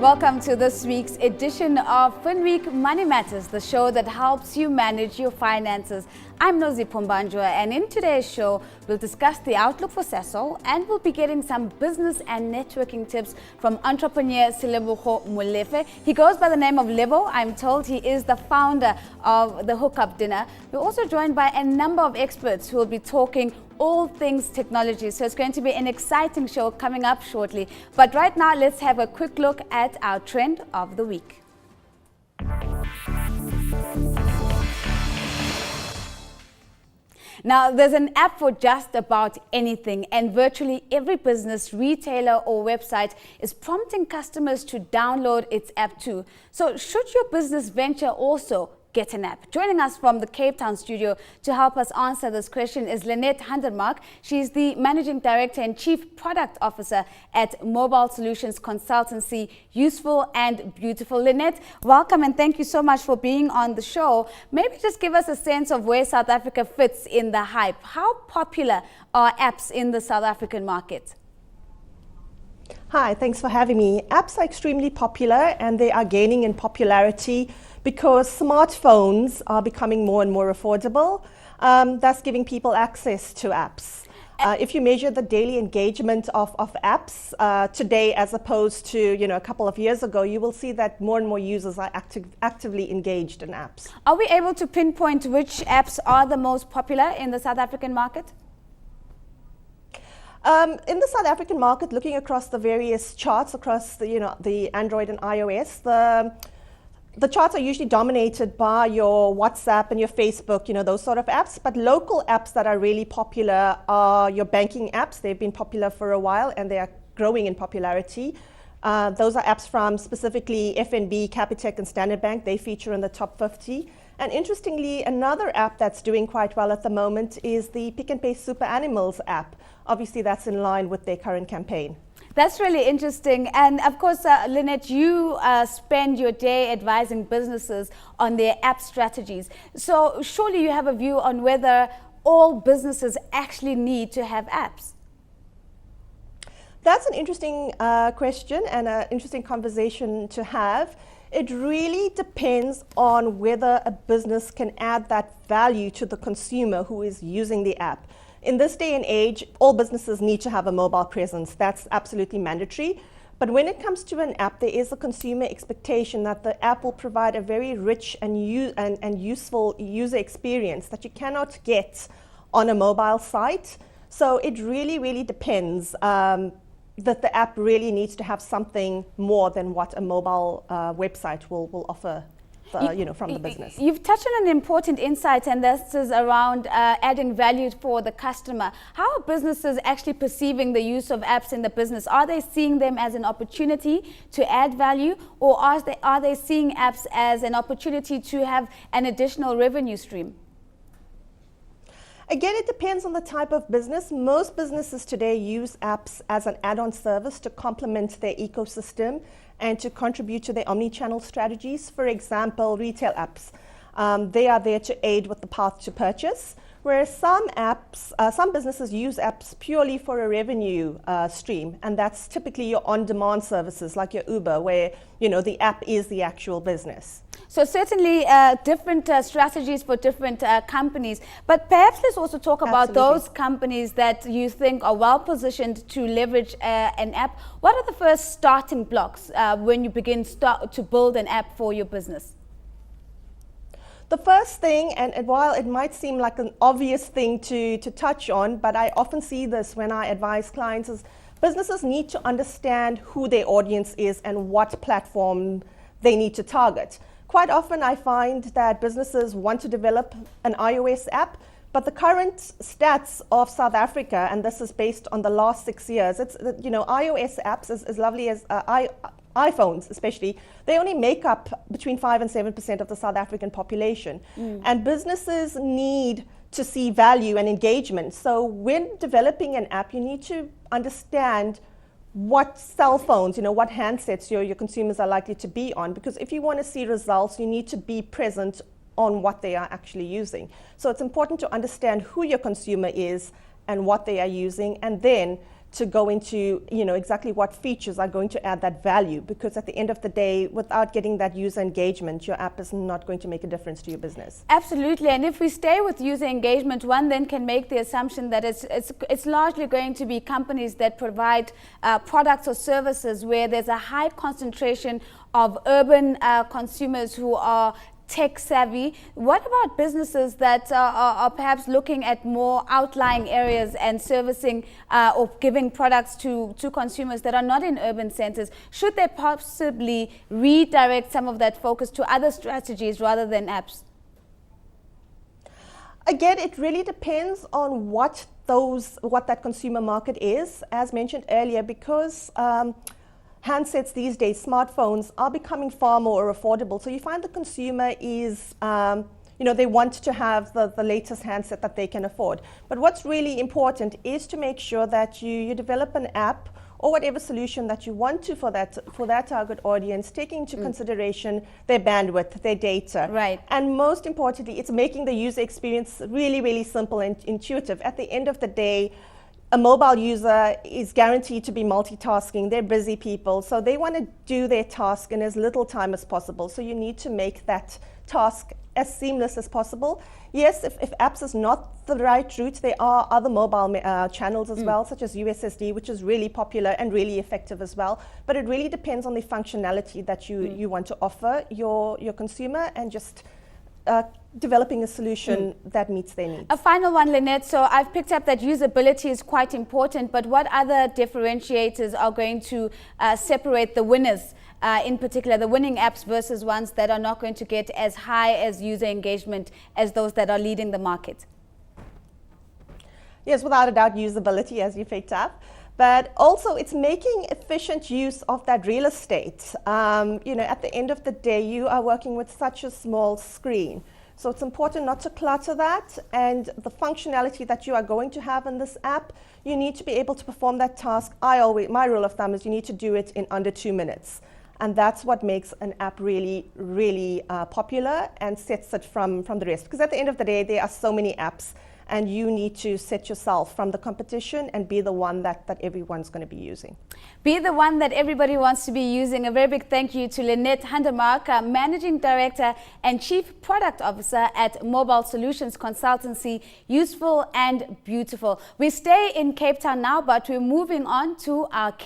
Welcome to this week's edition of Finweek Money Matters, the show that helps you manage your finances. I'm Nozi Pumbanjwa, and in today's show, we'll discuss the outlook for Sasso, and we'll be getting some business and networking tips from entrepreneur Silebogo Molefe. He goes by the name of Lebo. I'm told he is the founder of the Hookup Dinner. We're also joined by a number of experts who will be talking all things technology. So it's going to be an exciting show coming up shortly. But right now, let's have a quick look at our trend of the week. Now, there's an app for just about anything, and virtually every business, retailer or website is prompting customers to download its app too. So should your business venture also get an app? Joining us from the Cape Town studio to help us answer this question is Lynette Hundermark. She's the Managing Director and Chief Product Officer at Mobile Solutions Consultancy, Useful and Beautiful. Lynette, welcome and thank you so much for being on the show. Maybe just give us a sense of where South Africa fits in the hype. How popular are apps in the South African market? Hi, thanks for having me. Apps are extremely popular and they are gaining in popularity because smartphones are becoming more and more affordable, thus giving people access to apps. If you measure the daily engagement of apps today as opposed to a couple of years ago, you will see that more and more users are actively engaged in apps. Are we able to pinpoint which apps are the most popular in the South African market? In the South African market, looking across the various charts across the Android and iOS, the charts are usually dominated by your WhatsApp and your Facebook, those sort of apps. But local apps that are really popular are your banking apps. They've been popular for a while and they are growing in popularity. Those are apps from specifically FNB, Capitec and Standard Bank. They feature in the top 50. And interestingly, another app that's doing quite well at the moment is the Pick n Pay Super Animals app. Obviously, that's in line with their current campaign. That's really interesting. And of course, Lynette, you spend your day advising businesses on their app strategies. So surely you have a view on whether all businesses actually need to have apps. That's an interesting question and an interesting conversation to have. It really depends on whether a business can add that value to the consumer who is using the app. In this day and age, all businesses need to have a mobile presence. That's absolutely mandatory. But when it comes to an app, there is a consumer expectation that the app will provide a very rich and useful user experience that you cannot get on a mobile site. So it really, really depends that the app really needs to have something more than what a mobile website will offer. From the business. You've touched on an important insight, and this is around adding value for the customer. How are businesses actually perceiving the use of apps in the business? Are they seeing them as an opportunity to add value, or are they seeing apps as an opportunity to have an additional revenue stream? Again, it depends on the type of business. Most businesses today use apps as an add-on service to complement their ecosystem and to contribute to their omni-channel strategies. For example, retail apps. They are there to aid with the path to purchase, whereas some businesses use apps purely for a revenue stream, and that's typically your on-demand services like your Uber, where the app is the actual business. So certainly different strategies for different companies, but perhaps let's also talk about those companies that you think are well positioned to leverage an app. What are the first starting blocks when you begin to build an app for your business? The first thing, and while it might seem like an obvious thing to touch on, but I often see this when I advise clients, is businesses need to understand who their audience is and what platform they need to target. Quite often I find that businesses want to develop an iOS app, but the current stats of South Africa, and this is based on the last 6 years, it's iOS apps, as lovely as iPhones especially, they only make up between 5 and 7% of the South African population. And businesses need to see value and engagement. So when developing an app, you need to understand what cell phones, what handsets your consumers are likely to be on. Because if you want to see results, you need to be present on what they are actually using. So it's important to understand who your consumer is and what they are using, and then to go into, exactly what features are going to add that value, because at the end of the day, without getting that user engagement, your app is not going to make a difference to your business. Absolutely, and if we stay with user engagement, one then can make the assumption that it's largely going to be companies that provide products or services where there's a high concentration of urban consumers who are tech savvy. What about businesses that are perhaps looking at more outlying areas and servicing or giving products to consumers that are not in urban centers? Should they possibly redirect some of that focus to other strategies rather than apps? Again, it really depends on what that consumer market is. As mentioned earlier, because handsets these days, smartphones, are becoming far more affordable. So you find the consumer is, they want to have the latest handset that they can afford. But what's really important is to make sure that you develop an app or whatever solution that you want to for that target audience, taking into consideration their bandwidth, their data. Right. And most importantly, it's making the user experience really, really simple and intuitive. At the end of the day, a mobile user is guaranteed to be multitasking. They're busy people, so they want to do their task in as little time as possible. So you need to make that task as seamless as possible. Yes, if apps is not the right route, there are other mobile channels as well, such as USSD, which is really popular and really effective as well. But it really depends on the functionality that you want to offer your consumer, and just developing a solution that meets their needs. A final one, Lynette. So I've picked up that usability is quite important, but what other differentiators are going to separate the winners, in particular the winning apps versus ones that are not going to get as high as user engagement as those that are leading the market? Yes, without a doubt, usability, as you picked up. But also, it's making efficient use of that real estate. At the end of the day, you are working with such a small screen. So it's important not to clutter that, and the functionality that you are going to have in this app, you need to be able to perform that task. My rule of thumb is you need to do it in under 2 minutes. And that's what makes an app really, really popular and sets it from the rest. Because at the end of the day, there are so many apps, and you need to set yourself from the competition and be the one that everyone's going to be using. Be the one that everybody wants to be using. A very big thank you to Lynette Handemark, Managing Director and Chief Product Officer at Mobile Solutions Consultancy, Useful and Beautiful. We stay in Cape Town now, but we're moving on to our